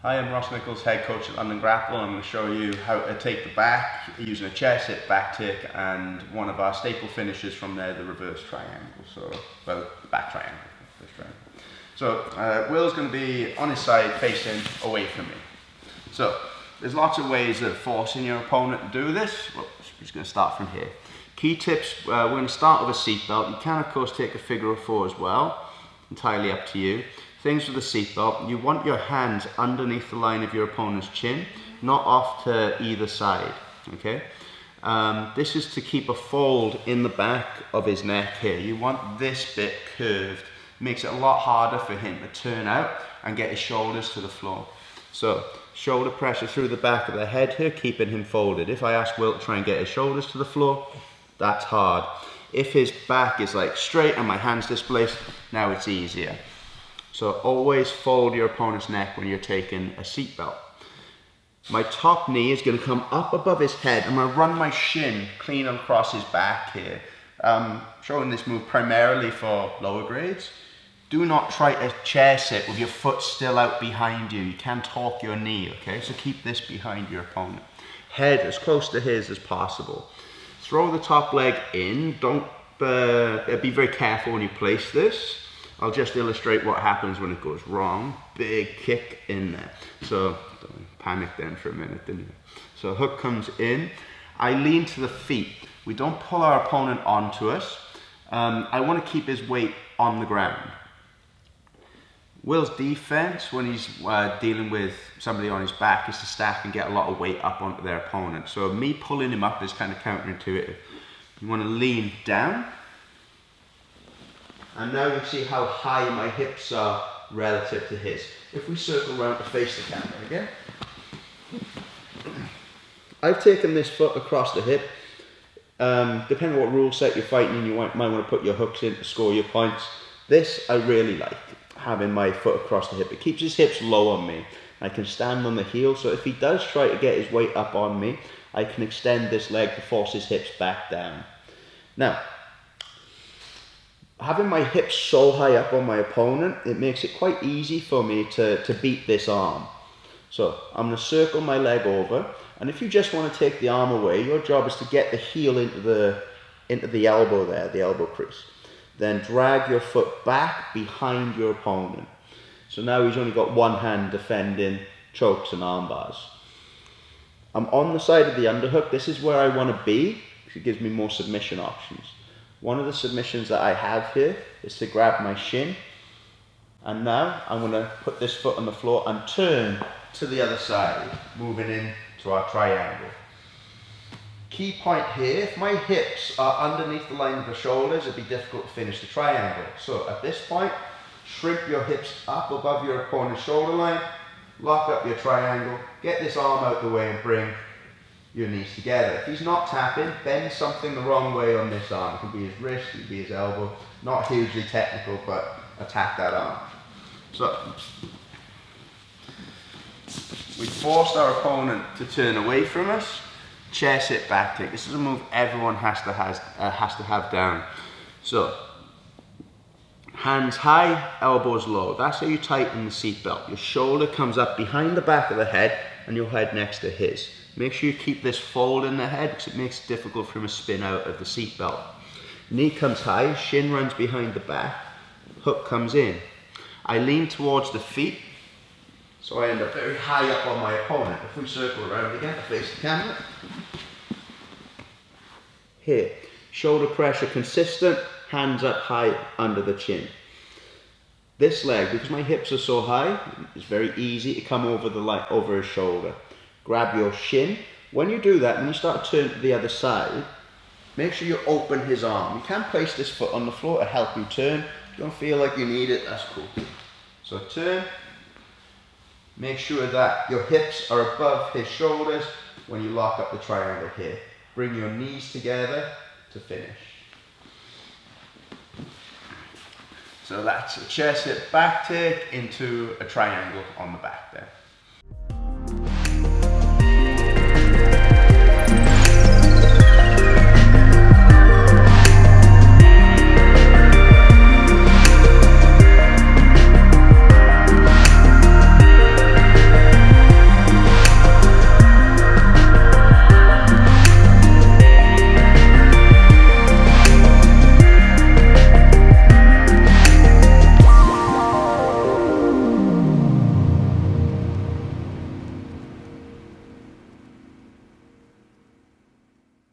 Hi, I'm Ross Nicholls, head coach at London Grapple. I'm going to show you how to take the back using a chair sit, back tick, and one of our staple finishes from there, the reverse triangle. So, well, back triangle, reverse triangle. So, Will's going to be on his side facing away from me. So, there's lots of ways of forcing your opponent to do this. Well, we're just going to start from here. Key tips, we're going to start with a seatbelt. You can, of course, take a figure of four as well, entirely up to you. Things with the seatbelt, you want your hands underneath the line of your opponent's chin, not off to either side, okay? This is to keep a fold in the back of his neck here. You want this bit curved. Makes it a lot harder for him to turn out and get his shoulders to the floor. So, shoulder pressure through the back of the head here, keeping him folded. If I ask Will to try and get his shoulders to the floor, that's hard. If his back is like straight and my hand's displaced, now it's easier. So always fold your opponent's neck when you're taking a seatbelt. My top knee is going to come up above his head. I'm going to run my shin clean across his back here. Showing this move primarily for lower grades. Do not try to chair sit with your foot still out behind you. You can torque your knee, okay? So keep this behind your opponent. Head as close to his as possible. Throw the top leg in. Don't be very careful when you place this. I'll just illustrate what happens when it goes wrong. Big kick in there. So, don't panic then for a minute, didn't you? So hook comes in. I lean to the feet. We don't pull our opponent onto us. I want to keep his weight on the ground. Will's defense when he's dealing with somebody on his back is to stack and get a lot of weight up onto their opponent. So me pulling him up is kind of counterintuitive. You want to lean down. And now you see how high my hips are relative to his. If we circle around to face the camera again. I've taken this foot across the hip. Depending on what rule set you're fighting, you might want to put your hooks in to score your points. This I really like, having my foot across the hip. It keeps his hips low on me. I can stand on the heel, so if he does try to get his weight up on me, I can extend this leg to force his hips back down. Now, having my hips so high up on my opponent, it makes it quite easy for me to beat this arm. So I'm going to circle my leg over, and if you just want to take the arm away, your job is to get the heel into the elbow there, the elbow crease. Then drag your foot back behind your opponent. So now he's only got one hand defending chokes and arm bars. I'm on the side of the underhook. This is where I want to be, because it gives me more submission options. One of the submissions that I have here is to grab my shin, and now I'm going to put this foot on the floor and turn to the other side, moving into our triangle. Key point here, if my hips are underneath the line of the shoulders, it'd be difficult to finish the triangle. So at this point, shrink your hips up above your opponent's shoulder line, lock up your triangle, get this arm out the way and bring your knees together. If he's not tapping, bend something the wrong way on this arm. It could be his wrist, it could be his elbow. Not hugely technical, but attack that arm. So, we forced our opponent to turn away from us. Chair sit, back tick. This is a move everyone has to have down. So, hands high, elbows low. That's how you tighten the seatbelt. Your shoulder comes up behind the back of the head and your head next to his. Make sure you keep this fold in the head because it makes it difficult for him to spin out of the seatbelt. Knee comes high, shin runs behind the back, hook comes in. I lean towards the feet, so I end up very high up on my opponent. If we circle around again to face the camera. Here, shoulder pressure consistent, hands up high under the chin. This leg, because my hips are so high, it's very easy to come over his shoulder. Grab your shin. When you do that, when you start to turn to the other side, make sure you open his arm. You can place this foot on the floor to help you turn. If you don't feel like you need it, that's cool. So turn. Make sure that your hips are above his shoulders when you lock up the triangle here. Bring your knees together to finish. So that's a chair sit, back tick into a triangle on the back there.